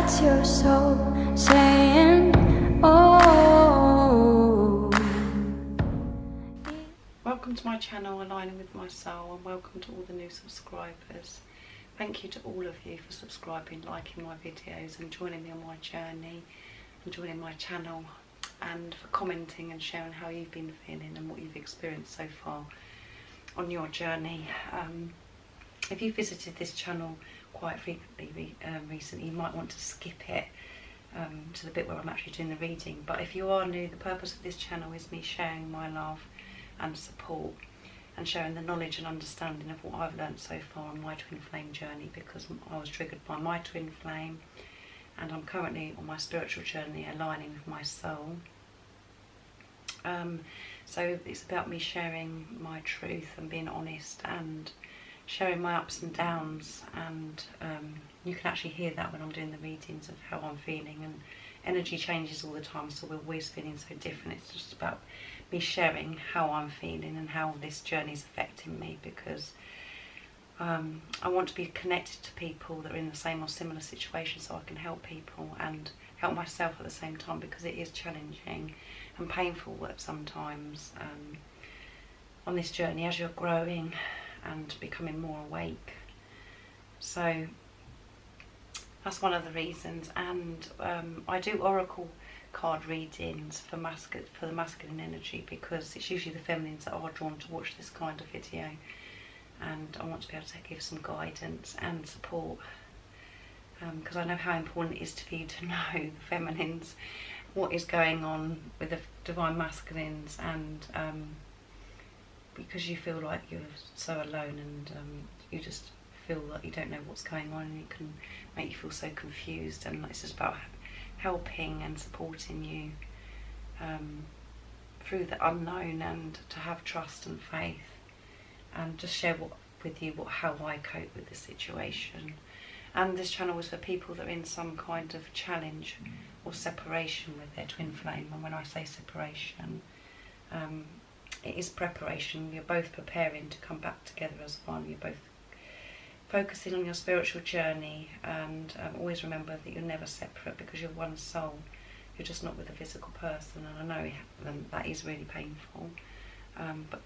What's your soul saying? Oh. Welcome to my channel, Aligning with My Soul, and welcome to all the new subscribers. Thank you to all of you for subscribing, liking my videos and joining me on my journey and joining my channel, and for commenting and sharing how you've been feeling and what you've experienced so far on your journey. If you visited this channel quite frequently recently, you might want to skip it to the bit where I'm actually doing the reading. But if you are new, the purpose of this channel is me sharing my love and support and sharing the knowledge and understanding of what I've learned so far on my twin flame journey, because I was triggered by my twin flame and I'm currently on my spiritual journey aligning with my soul. So it's about me sharing my truth and being honest and sharing my ups and downs, and you can actually hear that when I'm doing the readings of how I'm feeling, and energy changes all the time, so we're always feeling so different. It's just about me sharing how I'm feeling and how this journey is affecting me, because I want to be connected to people that are in the same or similar situation so I can help people and help myself at the same time, because it is challenging and painful work sometimes on this journey as you're growing and becoming more awake. So that's one of the reasons. And I do oracle card readings for the masculine energy, because it's usually the feminines that are drawn to watch this kind of video, and I want to be able to give some guidance and support, because I know how important it is for you to know, the feminines, what is going on with the divine masculines, and because you feel like you're so alone, and you just feel like you don't know what's going on, and it can make you feel so confused. And it's just about helping and supporting you through the unknown, and to have trust and faith, and just share with you how I cope with the situation. And this channel is for people that are in some kind of challenge or separation with their twin flame. And when I say separation, it is preparation. You're both preparing to come back together as one. You're both focusing on your spiritual journey, and always remember that you're never separate, because you're one soul. You're just not with a physical person, and I know that is really painful, but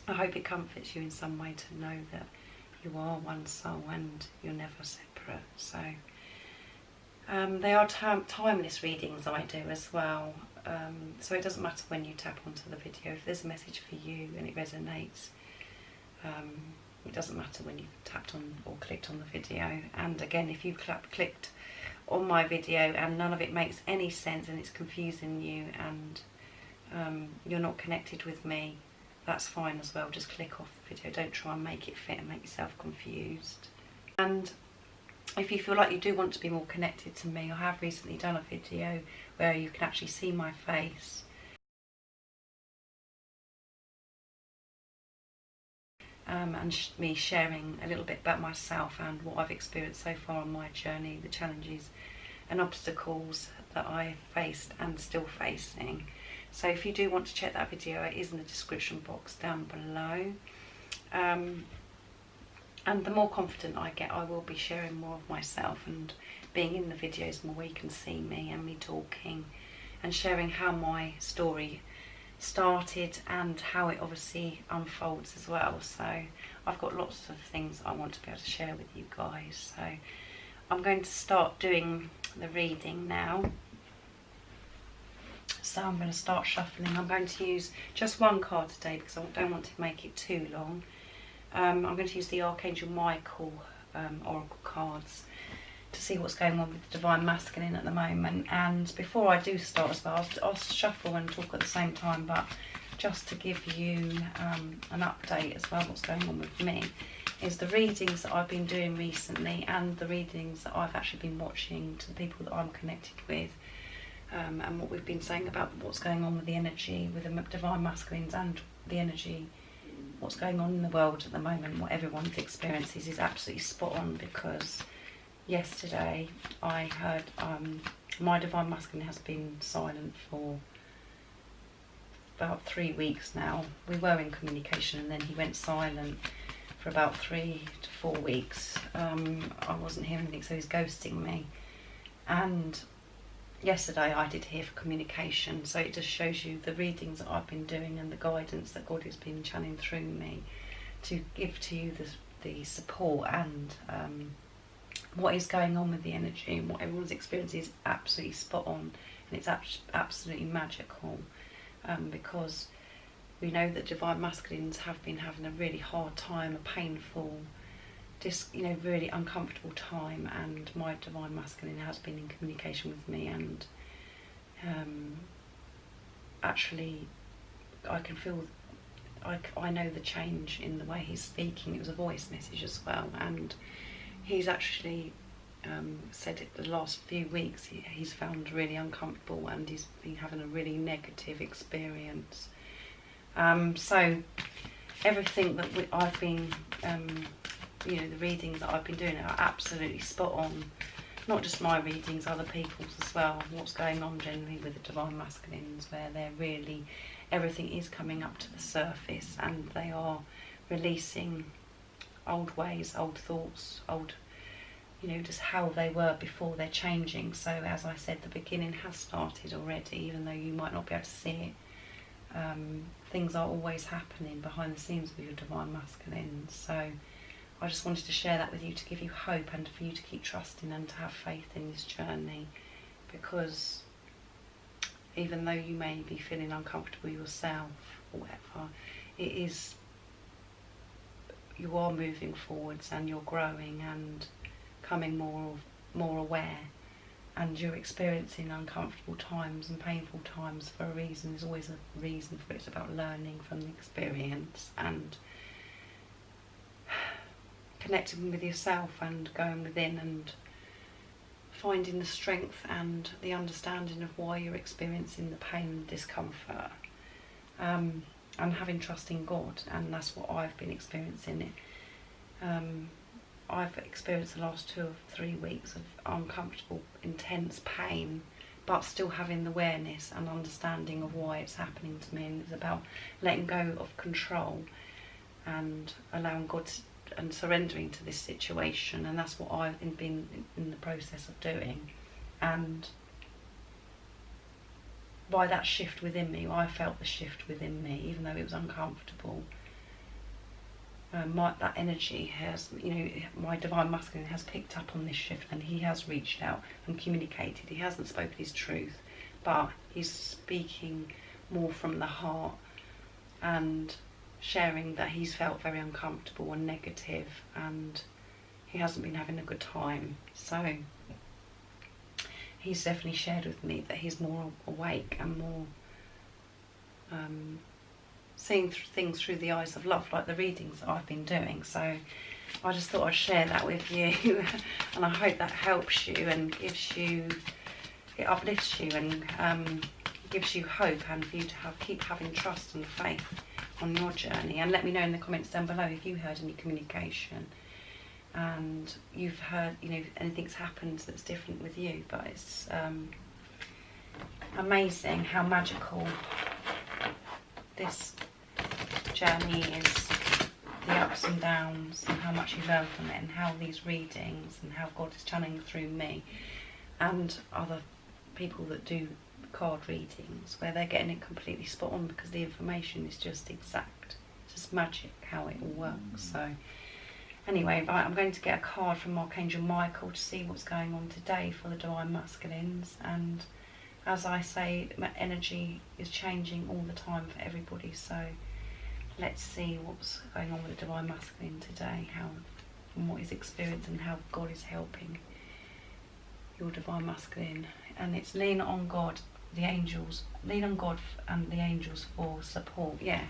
I hope it comforts you in some way to know that you are one soul and you're never separate. So they are timeless readings I do as well. So it doesn't matter when you tap onto the video. If there's a message for you and it resonates, it doesn't matter when you tapped on or clicked on the video. And again, if you clicked on my video and none of it makes any sense and it's confusing you, and you're not connected with me, that's fine as well. Just click off the video. Don't try and make it fit and make yourself confused. And if you feel like you do want to be more connected to me, I have recently done a video where you can actually see my face, and me sharing a little bit about myself and what I've experienced so far on my journey, the challenges and obstacles that I faced and still facing. So if you do want to check that video, it is in the description box down below. And the more confident I get, I will be sharing more of myself and being in the videos more where you can see me and me talking and sharing how my story started and how it obviously unfolds as well. So I've got lots of things I want to be able to share with you guys. So I'm going to start doing the reading now. So I'm going to start shuffling. I'm going to use just one card today because I don't want to make it too long. I'm going to use the Archangel Michael oracle cards to see what's going on with the divine masculine at the moment. And before I do start as well, I'll shuffle and talk at the same time, but just to give you an update as well what's going on with me, is the readings that I've been doing recently and the readings that I've actually been watching to the people that I'm connected with, and what we've been saying about what's going on with the energy with the divine masculines, and the energy, what's going on in the world at the moment, what everyone's experiences is absolutely spot on. Because yesterday I heard my divine masculine has been silent for about 3 weeks now. We were in communication and then he went silent for about 3 to 4 weeks. I wasn't hearing anything, so he's ghosting me. And yesterday I did hear for communication, so it just shows you the readings that I've been doing and the guidance that God has been channeling through me to give to you the support and what is going on with the energy, and what everyone's experiencing is absolutely spot on, and it's absolutely magical, because we know that divine masculines have been having a really hard time, a painful, just, you know, really uncomfortable time, and my divine masculine has been in communication with me, and actually I can feel, I know the change in the way he's speaking. It was a voice message as well, and he's actually said it the last few weeks he's found really uncomfortable, and he's been having a really negative experience. So everything that I've been, you know, the readings that I've been doing are absolutely spot on. Not just my readings, other people's as well. What's going on generally with the divine masculines, where they're really, everything is coming up to the surface, and they are releasing old ways, old thoughts, old, you know, just how they were before. They're changing. So as I said, the beginning has started already, even though you might not be able to see it. Things are always happening behind the scenes with your divine masculines. So I just wanted to share that with you, to give you hope and for you to keep trusting and to have faith in this journey, because even though you may be feeling uncomfortable yourself or whatever, it is, you are moving forwards and you're growing and becoming more aware, and you're experiencing uncomfortable times and painful times for a reason. There's always a reason for it. It's about learning from the experience and connecting with yourself and going within and finding the strength and the understanding of why you're experiencing the pain and discomfort, and having trust in God. And that's what I've been experiencing. I've experienced the last 2 or 3 weeks of uncomfortable, intense pain, but still having the awareness and understanding of why it's happening to me. And it's about letting go of control and allowing God to, and surrendering to this situation, and that's what I've been in the process of doing. And by that shift within me, I felt the shift within me, even though it was uncomfortable. That energy has, you know, my divine masculine has picked up on this shift, and he has reached out and communicated. He hasn't spoken his truth, but he's speaking more from the heart and sharing that he's felt very uncomfortable and negative, and he hasn't been having a good time. So he's definitely shared with me that he's more awake and more seeing things through the eyes of love, like the readings that I've been doing. So I just thought I'd share that with you and I hope that helps you and gives you, it uplifts you and gives you hope, and for you to keep having trust and faith on your journey. And let me know in the comments down below if you heard any communication and you've heard, you know, anything's happened that's different with you. But it's amazing how magical this journey is, the ups and downs, and how much you learn from it, and how these readings and how God is channeling through me and other people that do card readings, where they're getting it completely spot on, because the information is just exact. It's just magic how it all works. So anyway, I'm going to get a card from Archangel Michael to see what's going on today for the divine masculines. And as I say, energy is changing all the time for everybody, so let's see what's going on with the divine masculine today, how and what he's experiencing, and how God is helping your divine masculine. And it's lean on God, the angels, lean on God and the angels for support. Yeah,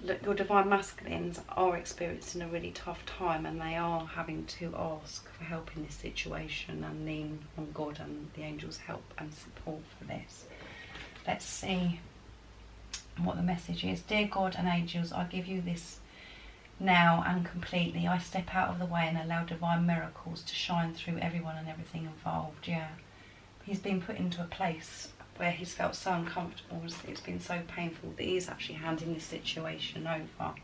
look, your divine masculines are experiencing a really tough time, and they are having to ask for help in this situation and lean on God and the angels' help and support for this. Let's see what the message is. Dear God and angels, I give you this now and completely. I step out of the way and allow divine miracles to shine through everyone and everything involved. Yeah, he's been put into a place where he's felt so uncomfortable, it's been so painful, that he's actually handing this situation over,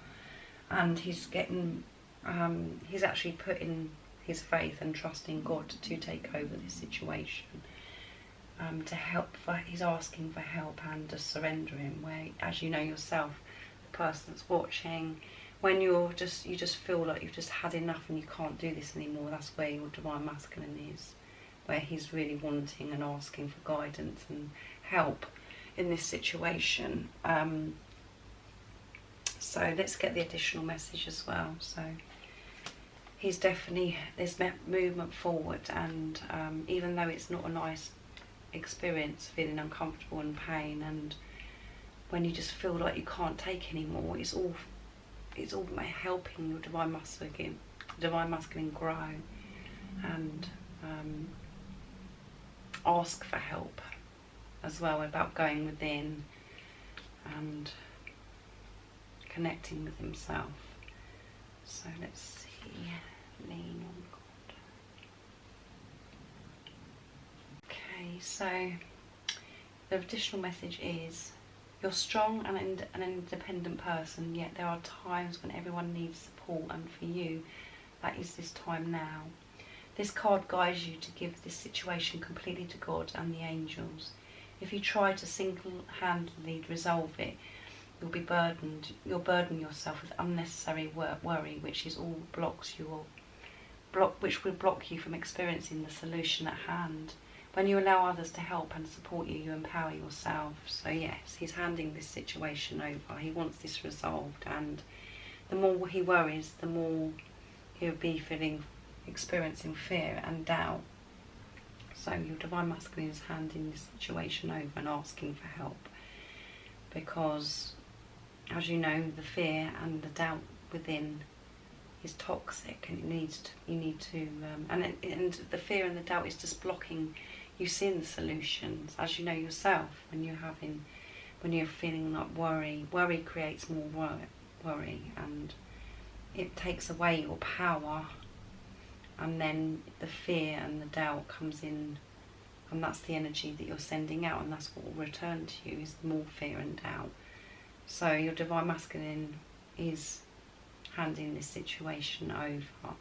and he's getting he's actually his faith and trust in God to take over this situation. To help, he's asking for help and to surrender him, where, as you know yourself, the person that's watching, when you just feel like you've just had enough and you can't do this anymore, that's where your divine masculine is, where he's really wanting and asking for guidance and help in this situation. So let's get the additional message as well. So he's definitely, there's movement forward, and even though it's not a nice experience, feeling uncomfortable and pain, and when you just feel like you can't take anymore, it's all about helping your divine masculine grow, and ask for help as well, about going within and connecting with himself. So let's see, lean on God. Okay, so the additional message is, you're strong and an independent person, yet there are times when everyone needs support, and for you, that is this time now. This card guides you to give this situation completely to God and the angels. If you try to single-handedly resolve it, you'll burden yourself with unnecessary worry, which will block you from experiencing the solution at hand. When you allow others to help and support you, you empower yourself. So yes, he's handing this situation over. He wants this resolved, and the more he worries, the more he'll be experiencing fear and doubt. So your divine masculine is handing this situation over and asking for help, because, as you know, the fear and the doubt within is toxic, and and the fear and the doubt is just blocking you seeing the solutions. As you know yourself, when you're feeling like worry creates more worry, and it takes away your power, and then the fear and the doubt comes in, and that's the energy that you're sending out, and that's what will return to you, is more fear and doubt. So your divine masculine is handing this situation over,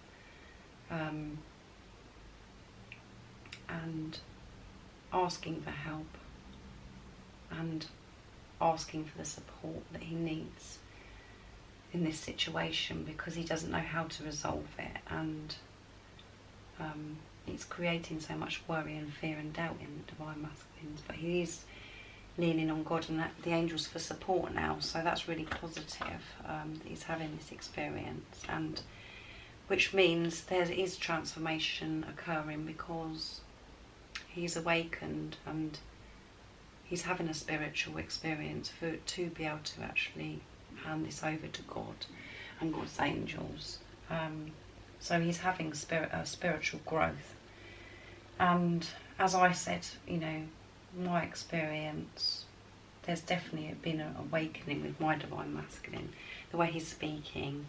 and asking for help and asking for the support that he needs in this situation, because he doesn't know how to resolve it, and it's creating so much worry and fear and doubt in the divine masculines. But he is leaning on God and the angels for support now, so that's really positive, that he's having this experience, and which means there is transformation occurring, because he's awakened and he's having a spiritual experience to be able to actually hand this over to God and God's angels. So he's having spiritual growth, and as I said, you know, my experience, there's definitely been an awakening with my divine masculine, the way he's speaking.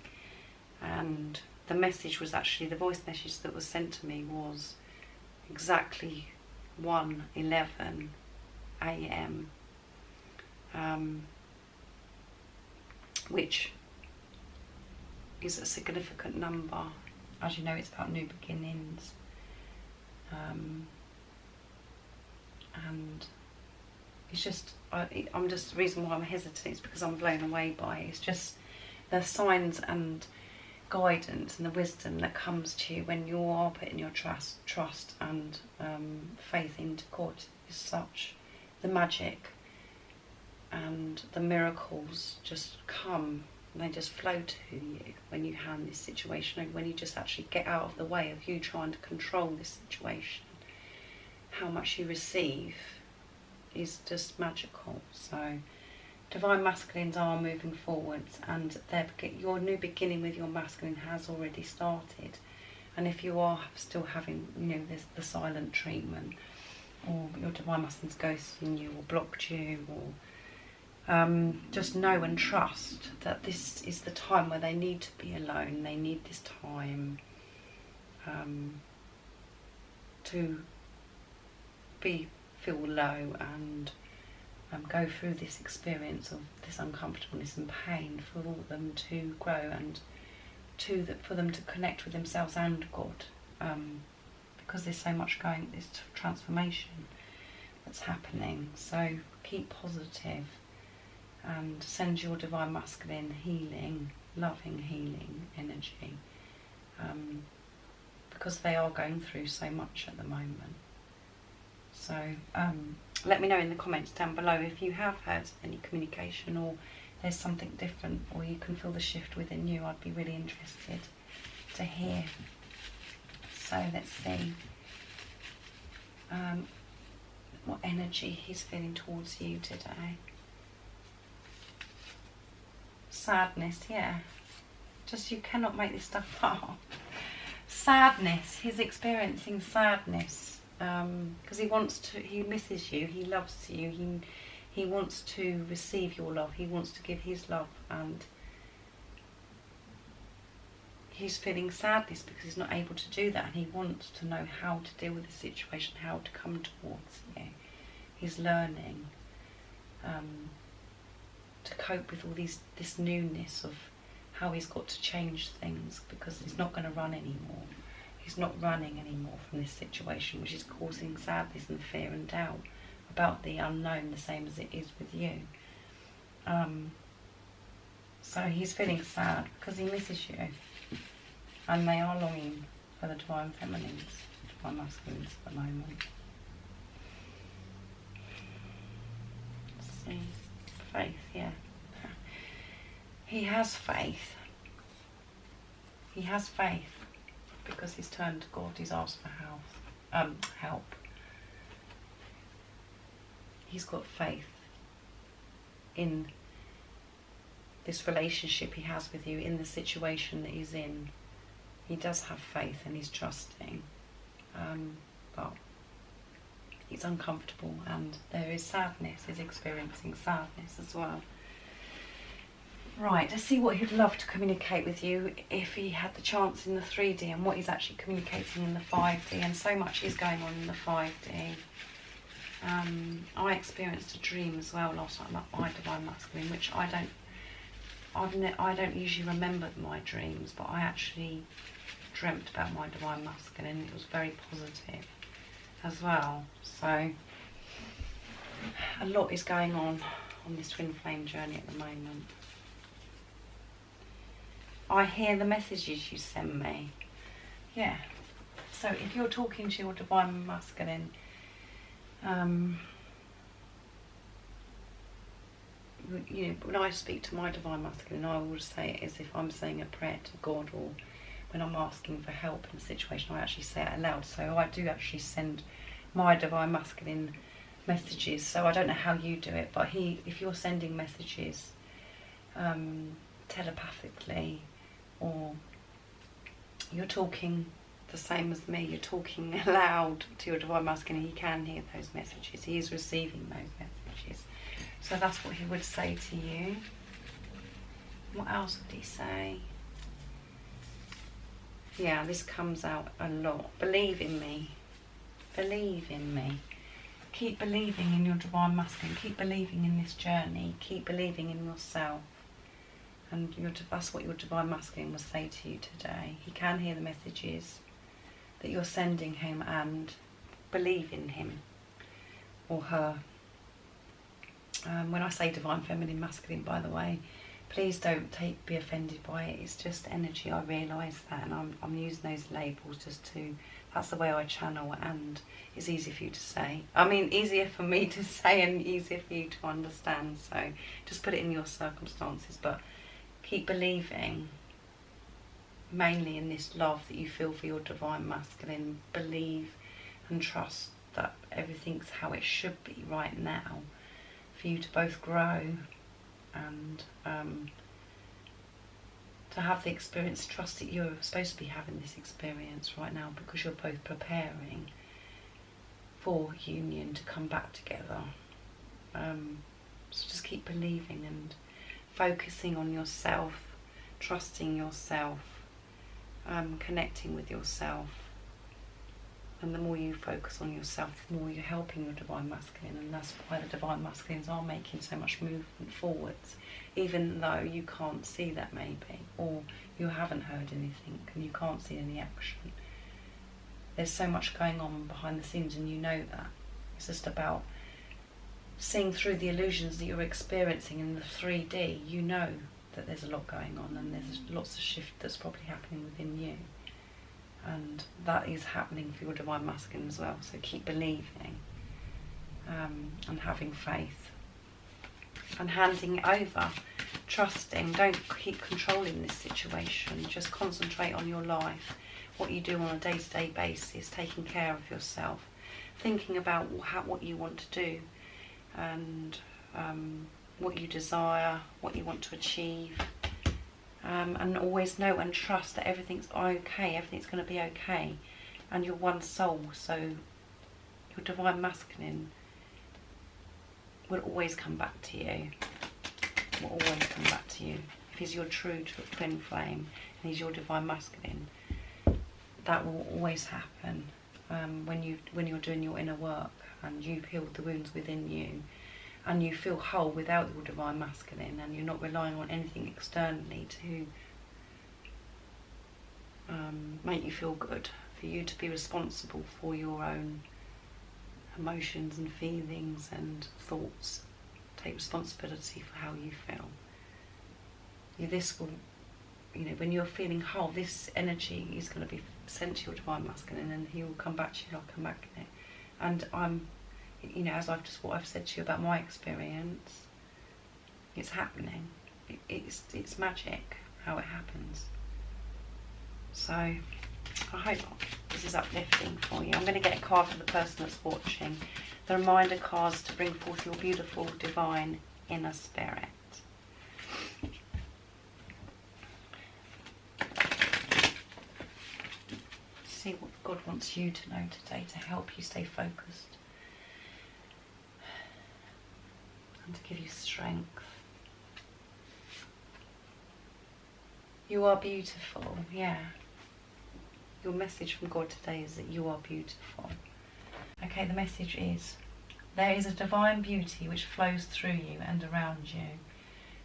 And the message was actually, the voice message that was sent to me was exactly 1:11 a.m. Which is a significant number. As you know, it's about new beginnings, and it's just, the reason why I'm hesitant is because I'm blown away by it. It's just the signs and guidance and the wisdom that comes to you when you are putting your trust and faith into God is such. The magic and the miracles just come, and they just flow to you when you hand this situation over, when you just actually get out of the way of you trying to control this situation. How much you receive is just magical. So divine masculines are moving forwards, and your new beginning with your masculine has already started. And if you are still having, you know, the silent treatment, or your divine masculine's ghosting you or blocked you, or just know and trust that this is the time where they need to be alone. They need this time to feel low and go through this experience of this uncomfortableness and pain, for them to grow, and for them to connect with themselves and God because there's so much going, this transformation that's happening. So keep positive and send your Divine Masculine healing, loving healing energy, because they are going through so much at the moment. So let me know in the comments down below if you have had any communication, or there's something different, or you can feel the shift within you. I'd be really interested to hear. So let's see what energy he's feeling towards you today. Sadness, yeah. Just, you cannot make this stuff up. Sadness, he's experiencing sadness, because he misses you, he loves you, he wants to receive your love, he wants to give his love, and he's feeling sadness because he's not able to do that, and he wants to know how to deal with the situation, how to come towards you. He's learning to cope with all this newness of how he's got to change things, because he's not going to run anymore. He's not running anymore from this situation, which is causing sadness and fear and doubt about the unknown, the same as it is with you. So he's feeling sad because he misses you, and they are longing for the Divine Feminines, Divine Masculines at the moment. Let's see. Faith, yeah. He has faith. He has faith because he's turned to God. He's asked for help. He's got faith in this relationship he has with you, in the situation that he's in. He does have faith and he's trusting, but he's uncomfortable, and there is sadness. He's experiencing sadness as well. Right, let's see what he'd love to communicate with you if he had the chance in the 3D, and what he's actually communicating in the 5D. And so much is going on in the 5D. I experienced a dream as well last night about my Divine Masculine, which I don't usually remember my dreams, but I actually dreamt about my Divine Masculine. It was very positive as well. So a lot is going on this twin flame journey at the moment. I hear the messages you send me. Yeah. So if you're talking to your Divine Masculine, you know, when I speak to my Divine Masculine, I always say it as if I'm saying a prayer to God, or when I'm asking for help in a situation, I actually say it aloud. So I do actually send my Divine Masculine messages. So I don't know how you do it, but if you're sending messages telepathically, or you're talking the same as me, you're talking aloud to your Divine Masculine, he can hear those messages. He is receiving those messages. So that's what he would say to you. What else would he say? Yeah, this comes out a lot. Believe in me. Believe in me. Keep believing in your Divine Masculine. Keep believing in this journey. Keep believing in yourself. And that's what your Divine Masculine will say to you today. He can hear the messages that you're sending him, and believe in him or her. When I say Divine Feminine Masculine, by the way, please don't be offended by it. It's just energy. I realise that, and I'm using those labels just to, that's the way I channel, and it's easy for you to say. I mean, easier for me to say and easier for you to understand. So just put it in your circumstances, but keep believing mainly in this love that you feel for your Divine Masculine. Believe and trust that everything's how it should be right now, for you to both grow and to have the experience. Trust that you're supposed to be having this experience right now, because you're both preparing for union, to come back together. So just keep believing and focusing on yourself, trusting yourself, connecting with yourself. And the more you focus on yourself, the more you're helping your Divine Masculine, and that's why the Divine Masculines are making so much movement forwards, even though you can't see that maybe, or you haven't heard anything and you can't see any action. there's so much going on behind the scenes, and you know that. It's just about seeing through the illusions that you're experiencing in the 3D. You know that there's a lot going on, and there's lots of shift that's probably happening within you, and that is happening for your divine masculine as well. So keep believing, and having faith, and handing it over, trusting. Don't keep controlling this situation. Just concentrate on your life, what you do on a day-to-day basis, taking care of yourself, thinking about what you want to do, and what you desire, what you want to achieve, and always know and trust that everything's okay, everything's going to be okay, and you're one soul. So your divine masculine will always come back to you, will always come back to you. If he's your true twin flame and he's your divine masculine, that will always happen. When you're doing your inner work and you've healed the wounds within you, and you feel whole without your divine masculine, and you're not relying on anything externally to make you feel good, for you to be responsible for your own emotions and feelings and thoughts. Take responsibility for how you feel. This will, when you're feeling whole, this energy is going to be sent to your divine masculine, and he will come back to you like a magnet. And as what I've said to you about my experience, it's happening. It's magic how it happens. So I hope this is uplifting for you. I'm going to get a card for the person that's watching. The reminder cards to bring forth your beautiful divine inner spirit. See what God wants you to know today to help you stay focused and to give you strength. You are beautiful, yeah. Your message from God today is that you are beautiful. Okay, the message is, there is a divine beauty which flows through you and around you.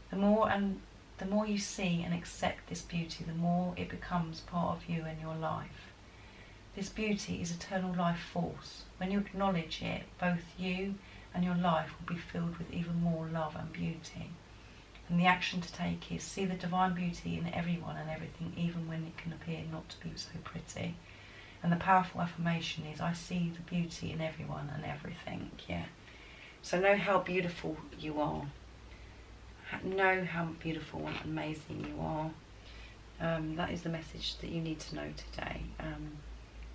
The more you see and accept this beauty, the more it becomes part of you and your life. This beauty is eternal life force. When you acknowledge it, both you and your life will be filled with even more love and beauty. And the action to take is see the divine beauty in everyone and everything, even when it can appear not to be so pretty. And the powerful affirmation is, I see the beauty in everyone and everything. Yeah. So know how beautiful you are. Know how beautiful and amazing you are. That is the message that you need to know today.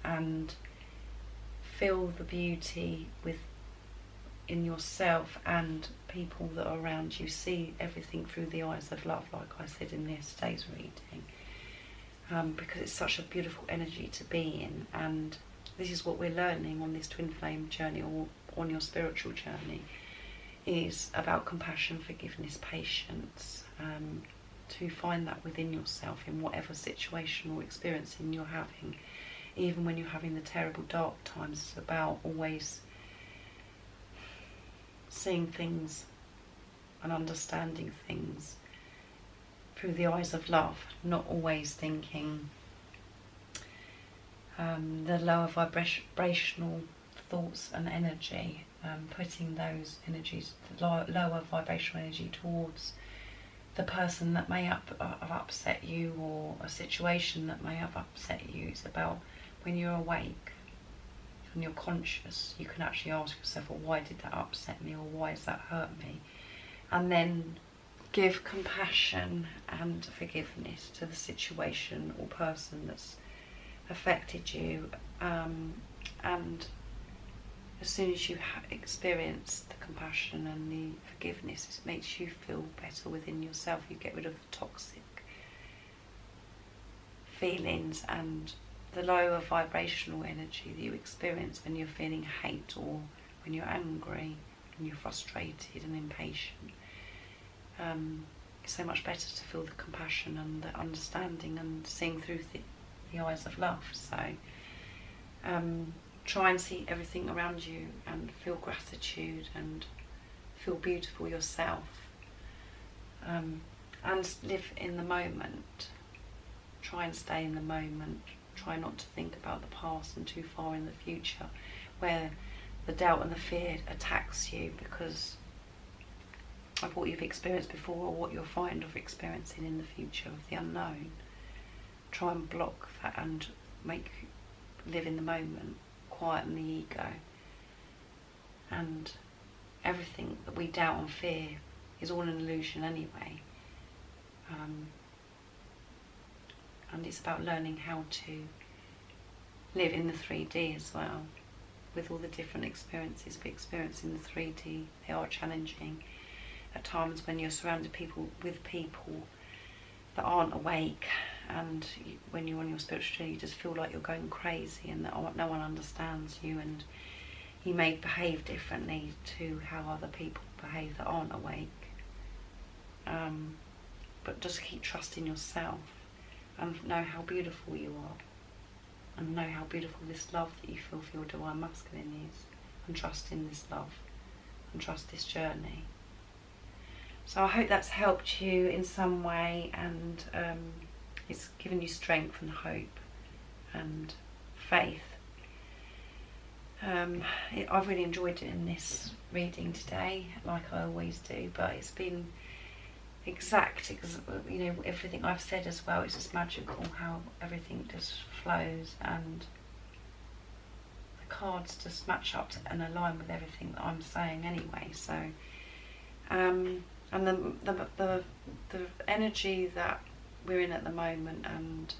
And feel the beauty in yourself and people that are around you. See everything through the eyes of love, like I said in yesterday's reading, because it's such a beautiful energy to be in. And this is what we're learning on this twin flame journey, or on your spiritual journey, is about compassion, forgiveness, patience, to find that within yourself in whatever situation or experiencing you're having. Even when you're having the terrible dark times, it's about always seeing things and understanding things through the eyes of love, not always thinking the lower vibrational thoughts and energy, putting those energies, the lower vibrational energy, towards the person that may have upset you, or a situation that may have upset you. It's about when you're awake and you're conscious, you can actually ask yourself, well, why did that upset me, or why has that hurt me? And then give compassion and forgiveness to the situation or person that's affected you. And as soon as you experience the compassion and the forgiveness, it makes you feel better within yourself. You get rid of the toxic feelings and the lower vibrational energy that you experience when you're feeling hate, or when you're angry, when you're frustrated and impatient. It's so much better to feel the compassion and the understanding and seeing through the eyes of love. So try and see everything around you and feel gratitude and feel beautiful yourself, and live in the moment. Try and stay in the moment. try not to think about the past and too far in the future, where the doubt and the fear attacks you because of what you've experienced before or what you'll find of experiencing in the future of the unknown. Try and block that and live in the moment, quieten the ego. And everything that we doubt and fear is all an illusion anyway. And it's about learning how to live in the 3D as well, with all the different experiences we experience in the 3D. They are challenging at times when you're surrounded with people that aren't awake, and when you're on your spiritual journey you just feel like you're going crazy and that no one understands you, and you may behave differently to how other people behave that aren't awake. But just keep trusting yourself and know how beautiful you are, and know how beautiful this love that you feel for your divine masculine is, and trust in this love and trust this journey. So I hope that's helped you in some way, and it's given you strength and hope and faith. I've really enjoyed doing this reading today, like I always do, but it's been exact, you know, everything I've said as well. It's just magical how everything just flows, and the cards just match up and align with everything that I'm saying anyway. So and the energy that we're in at the moment and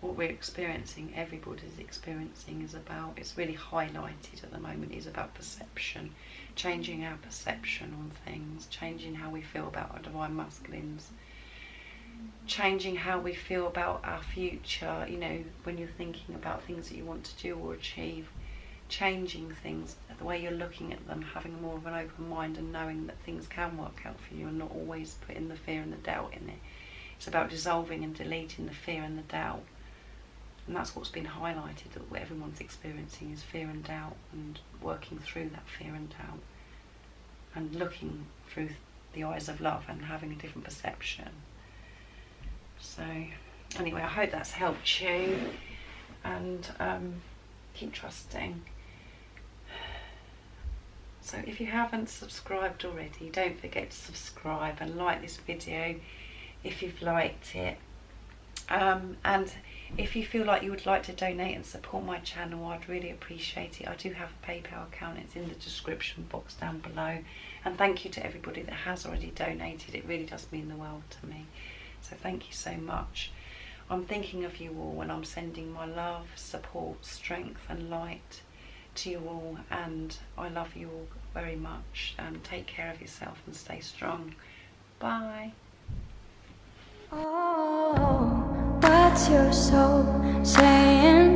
what we're experiencing, everybody's experiencing, is about, it's really highlighted at the moment, is about perception, changing our perception on things, changing how we feel about our divine masculines, changing how we feel about our future, you know, when you're thinking about things that you want to do or achieve, changing things, the way you're looking at them, having more of an open mind and knowing that things can work out for you and not always putting the fear and the doubt in it. It's about dissolving and deleting the fear and the doubt. And that's what's been highlighted, that what everyone's experiencing is fear and doubt, and working through that fear and doubt and looking through the eyes of love and having a different perception. So anyway, I hope that's helped you, and keep trusting. So if you haven't subscribed already, don't forget to subscribe and like this video if you've liked it. And if you feel like you would like to donate and support my channel, I'd really appreciate it. I do have a PayPal account, it's in the description box down below. And thank you to everybody that has already donated, it really does mean the world to me. So thank you so much. I'm thinking of you all, and I'm sending my love, support, strength and light to you all, and I love you all very much, and take care of yourself and stay strong. Bye. Oh, what's your soul saying?